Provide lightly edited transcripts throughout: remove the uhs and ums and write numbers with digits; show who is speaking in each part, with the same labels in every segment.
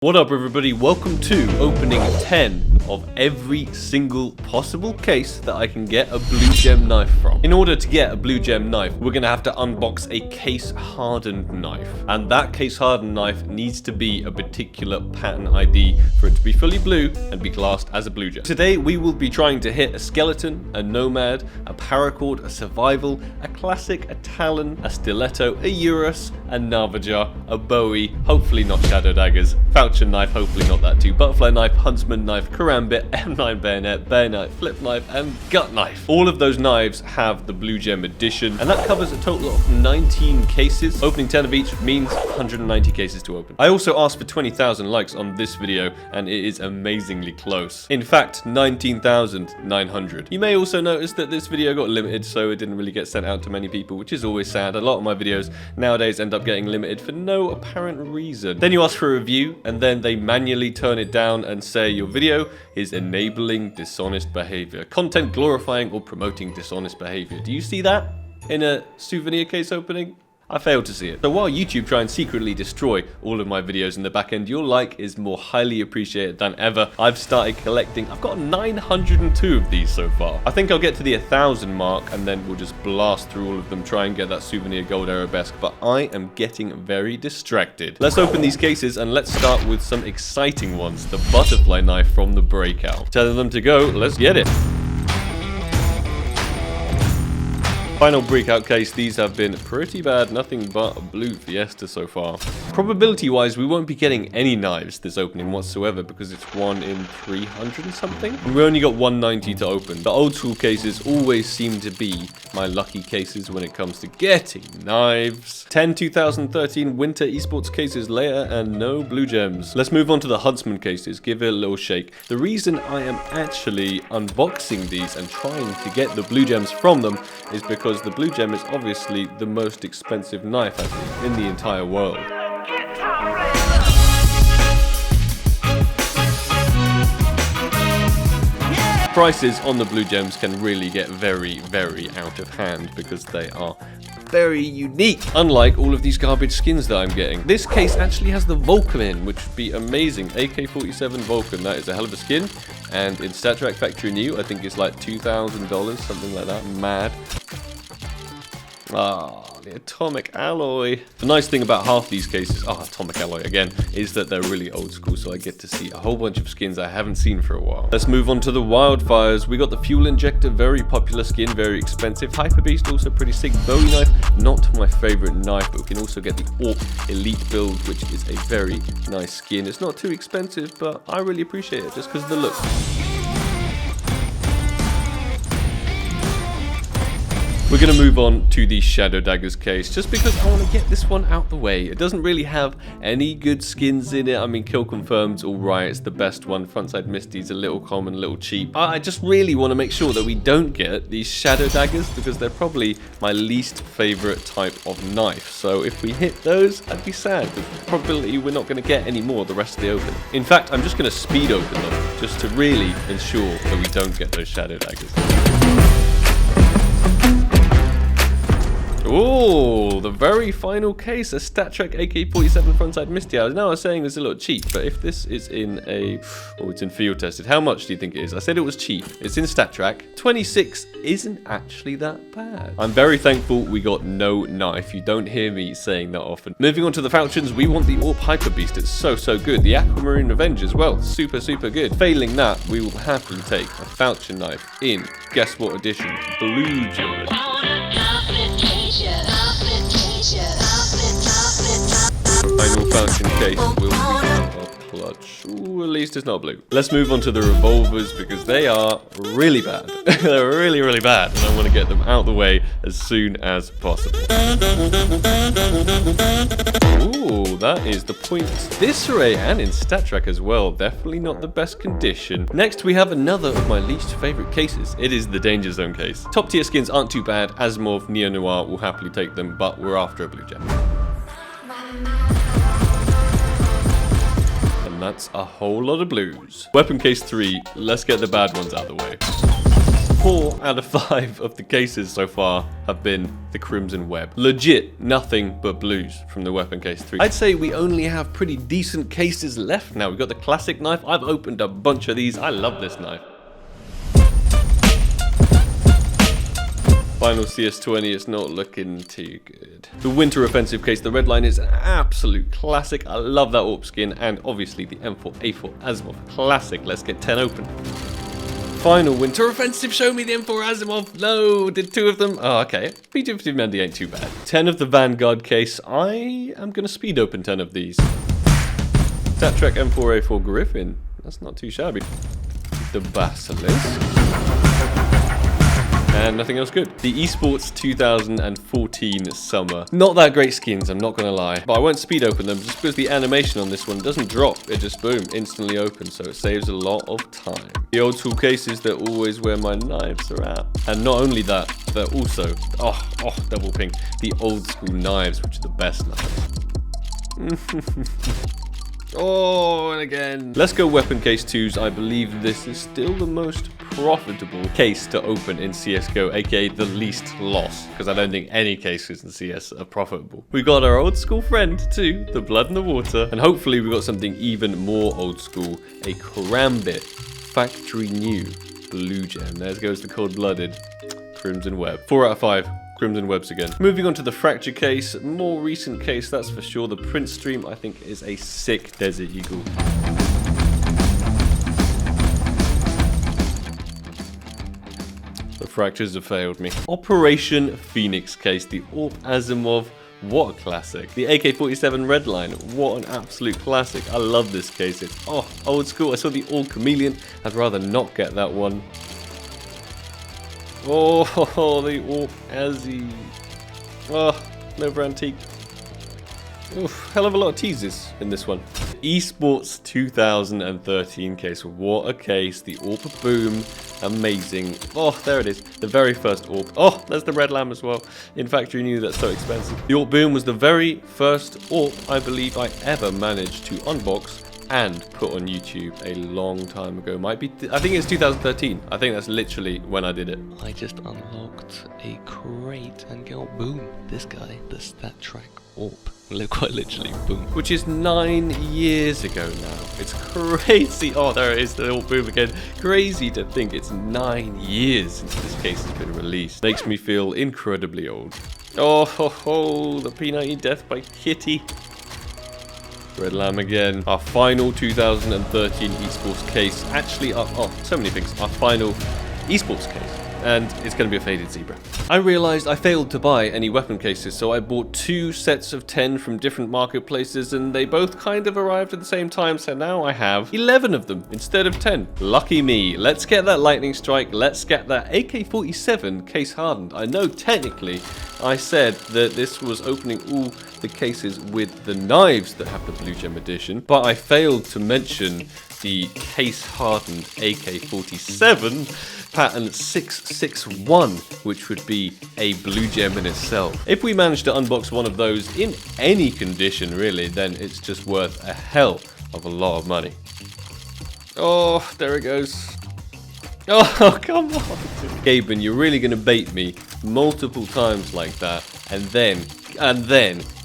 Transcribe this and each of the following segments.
Speaker 1: What up everybody, welcome to opening 10 of every single possible case that I can get a blue gem knife from. In order to get a blue gem knife, we're going to have to unbox a case hardened knife. And that case hardened knife needs to be a particular pattern ID for it to be fully blue and be classed as a blue gem. Today we will be trying to hit a skeleton, a nomad, a paracord, a survival, a classic, a talon, a stiletto, a urus, a navaja, a bowie, hopefully not shadow daggers, falchion knife, hopefully not that too, butterfly knife, huntsman knife, karambit, M9 bayonet, bayonet, flip knife, and gut knife. All of those knives have the blue gem edition, and that covers a total of 19 cases. Opening 10 of each means 190 cases to open. I also asked for 20,000 likes on this video, and it is amazingly close. In fact, 19,900. You may also notice that this video got limited, so it didn't really get sent out to many people, which is always sad. A lot of my videos nowadays end up getting limited for no apparent reason. Then you ask for a review, and then they manually turn it down and say your video is enabling dishonest behavior, content glorifying or promoting dishonest behavior. Do you see that in a souvenir case opening? I failed to see it. So while YouTube try and secretly destroy all of my videos in the back end, your like is more highly appreciated than ever. I've started collecting. I've got 902 of these so far. I think I'll get to the 1,000 mark and then we'll just blast through all of them, try and get that souvenir gold arabesque, but I am getting very distracted. Let's open these cases and let's start with some exciting ones. The butterfly knife from the breakout. Telling them to go, let's get it. Final breakout case, these have been pretty bad, nothing but a blue fiesta so far. Probability wise, we won't be getting any knives this opening whatsoever because it's 1 in 300 and something. And we only got 190 to open. The old school cases always seem to be my lucky cases when it comes to getting knives. 10 2013 winter esports cases later and no blue gems. Let's move on to the huntsman cases, give it a little shake. The reason I am actually unboxing these and trying to get the blue gems from them is because the blue gem is obviously the most expensive knife in the entire world. Prices on the blue gems can really get very, very out of hand because they are very unique, unlike all of these garbage skins that I'm getting. This case actually has the Vulcan in, which would be amazing. AK47 Vulcan, that is a hell of a skin, and in StatTrak Factory New, I think it's like $2,000, something like that, mad. Ah, the atomic alloy. The nice thing about half these cases, atomic alloy again, is that they're really old school, so I get to see a whole bunch of skins I haven't seen for a while. Let's move on to the wildfires. We got the fuel injector, very popular skin, very expensive. Hyper beast, also pretty sick. Bowie knife, not my favorite knife, but we can also get the Orc elite build, which is a very nice skin. It's not too expensive, but I really appreciate it just because of the look. We're going to move on to the Shadow Daggers case, just because I want to get this one out the way. It doesn't really have any good skins in it. I mean, Kill Confirmed's alright, it's the best one. Frontside Misty's a little common, a little cheap. I just really want to make sure that we don't get these Shadow Daggers, because they're probably my least favorite type of knife. So if we hit those, I'd be sad, because probably we're not going to get any more the rest of the opening. In fact, I'm just going to speed open them, just to really ensure that we don't get those Shadow Daggers. Oh, the very final case, a StatTrak AK47 frontside Misty. I was saying it's a little cheap, but if this is in it's in field tested. How much do you think it is? I said it was cheap. It's in StatTrak. 26 isn't actually that bad. I'm very thankful we got no knife. You don't hear me saying that often. Moving on to the falchions, we want the Orc Hyper Beast. It's so good. The Aquamarine Revenge as well. Super good. Failing that, we will happily take a falchion knife in, guess what edition? Blue gem. Final falchion case will be out of clutch. Ooh, at least it's not blue. Let's move on to the revolvers because they are really bad. They're really bad, and I want to get them out the way as soon as possible. Ooh, that is the point. This array and in StatTrak as well. Definitely not the best condition. Next, we have another of my least favorite cases. It is the Danger Zone case. Top tier skins aren't too bad. Asimov, Neo Noir will happily take them, but we're after a blue gem. That's a whole lot of blues. Weapon case 3, let's get the bad ones out of the way. 4 out of 5 of the cases so far have been the Crimson Web. Legit nothing but blues from the Weapon Case 3. I'd say we only have pretty decent cases left now. We've got the classic knife. I've opened a bunch of these. I love this knife. Final CS20, it's not looking too good. The Winter Offensive case, the red line is an absolute classic. I love that AWP skin, and obviously the M4A4 Asimov classic. Let's get 10 open. Final Winter Offensive, show me the M4 Asimov. No, did 2 of them? Oh, okay. P250 Mendy ain't too bad. 10 of the Vanguard case. I am going to speed open 10 of these. StatTrak M4A4 Griffin. That's not too shabby. The Basilisk. And nothing else good. The Esports 2014 Summer. Not that great skins, I'm not gonna lie. But I won't speed open them just because the animation on this one doesn't drop. It just, boom, instantly opens, so it saves a lot of time. The old school cases, they're always where my knives are at. And not only that, they're also, double ping, the old school knives, which are the best knives. Oh, and again. Let's go Weapon Case 2s. I believe this is still the most profitable case to open in CSGO, aka the least loss, because I don't think any cases in CS are profitable. We got our old school friend too, the Blood in the Water, and hopefully we got something even more old school, a Karambit factory new blue gem. There goes the cold-blooded Crimson Web. 4 out of 5. Crimson Webs again. Moving on to the Fracture case, more recent case, that's for sure. The Prince Stream, I think, is a sick Desert Eagle. The Fractures have failed me. Operation Phoenix case, the AWP Asimov, what a classic. The AK47 Redline, what an absolute classic. I love this case. It's old school. I saw the All Chameleon. I'd rather not get that one. Oh, the AWP Azzy. Oh, never antique. Oof, hell of a lot of teasers in this one. Esports 2013 case. What a case. The AWP Boom. Amazing. Oh, there it is. The very first AWP. Oh, there's the red lamb as well. In factory new, that's so expensive. The AWP Boom was the very first AWP I believe I ever managed to unbox and put on YouTube a long time ago. Might be, I think it's 2013. I think that's literally when I did it.
Speaker 2: I just unlocked a crate and go boom. This guy, the StatTrak AWP. Quite literally, boom.
Speaker 1: Which is 9 years ago now. It's crazy. Oh, there it is, the AWP Boom again. Crazy to think it's 9 years since this case has been released. Makes me feel incredibly old. Oh, the P90 Death by Kitty. Red Lamb again. Our final 2013 esports case. Actually, so many things. Our final esports case. And it's going to be a faded zebra. I realized I failed to buy any weapon cases, so I bought 2 sets of 10 from different marketplaces, and they both kind of arrived at the same time, so now I have 11 of them instead of 10. Lucky me. Let's get that lightning strike. Let's get that AK47 case hardened. I know technically I said that this was opening all the cases with the knives that have the Blue Gem edition, but I failed to mention the case hardened AK47 pattern 661, which would be a blue gem in itself. If we manage to unbox one of those in any condition really, then it's just worth a hell of a lot of money. Oh, there it goes. Oh, come on. Gaben, you're really gonna bait me multiple times like that, and then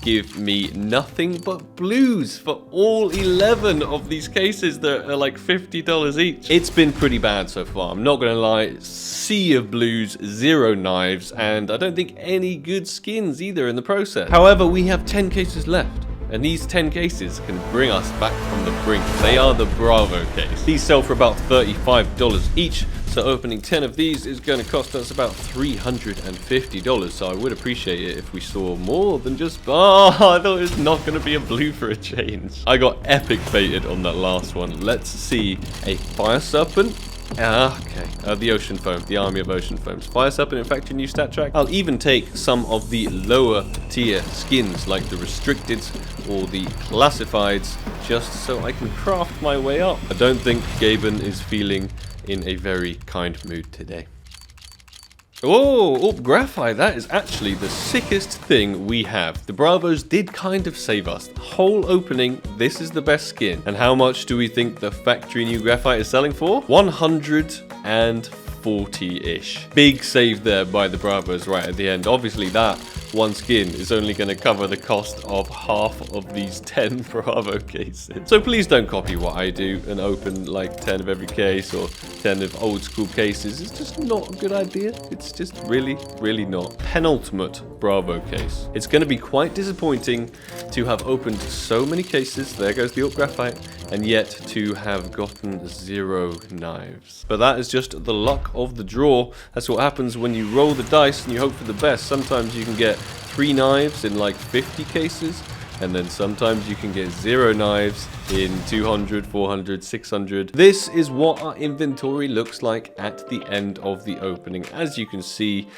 Speaker 1: give me nothing but blues for all 11 of these cases that are like $50 each. It's been pretty bad so far, I'm not gonna lie. Sea of blues, 0 knives, and I don't think any good skins either in the process. However, we have 10 cases left, and these 10 cases can bring us back from the brink. They are the Bravo case. These sell for about $35 each, so opening 10 of these is going to cost us about $350, so I would appreciate it if we saw more than just... Oh, I thought it was not going to be a blue for a change. I got epic baited on that last one. Let's see a Fire Serpent. Okay, the Ocean Foam, the army of Ocean Foams. Fire Serpent, in fact, a new StatTrak. I'll even take some of the lower tier skins, like the Restricteds or the Classifieds, just so I can craft my way up. I don't think Gaben is feeling in a very kind mood today. Oh, Graphite, that is actually the sickest thing we have. The Bravos did kind of save us. The whole opening, this is the best skin. And how much do we think the factory new Graphite is selling for? $140. 40-ish. Big save there by the Bravos right at the end. Obviously that one skin is only going to cover the cost of half of these 10 Bravo cases. So please don't copy what I do and open like 10 of every case or 10 of old school cases. It's just not a good idea. It's just really, really not. Penultimate Bravo case. It's going to be quite disappointing to have opened so many cases, there goes the Orc Graphite, and yet to have gotten 0 knives. But that is just the luck of the draw. That's what happens when you roll the dice and you hope for the best. Sometimes you can get 3 knives in like 50 cases, and then sometimes you can get 0 knives in 200, 400, 600. This is what our inventory looks like at the end of the opening. As you can see,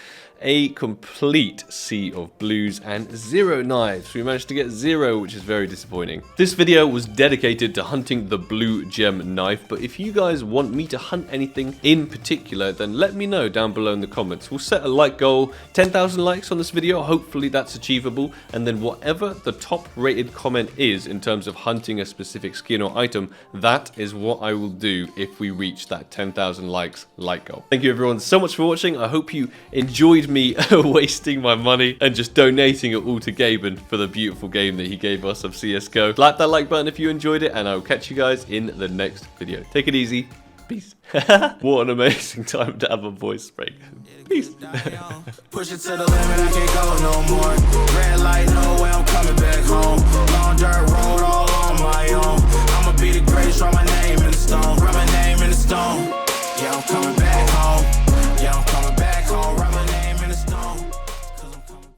Speaker 1: a complete sea of blues and 0 knives. We managed to get 0, which is very disappointing. This video was dedicated to hunting the blue gem knife, but if you guys want me to hunt anything in particular, then let me know down below in the comments. We'll set a like goal, 10,000 likes on this video, hopefully that's achievable, and then whatever the top rated comment is in terms of hunting a specific skin or item, that is what I will do if we reach that 10,000 likes like goal. Thank you everyone so much for watching. I hope you enjoyed me wasting my money and just donating it all to Gaben for the beautiful game that he gave us of CSGO. Like that like button if you enjoyed it, and I will catch you guys in the next video. Take it easy. Peace. What an amazing time to have a voice break. Peace.
Speaker 3: Push it to the limit, I can't go no more. Red light, no way, I'm coming back home. Long dirt road all on my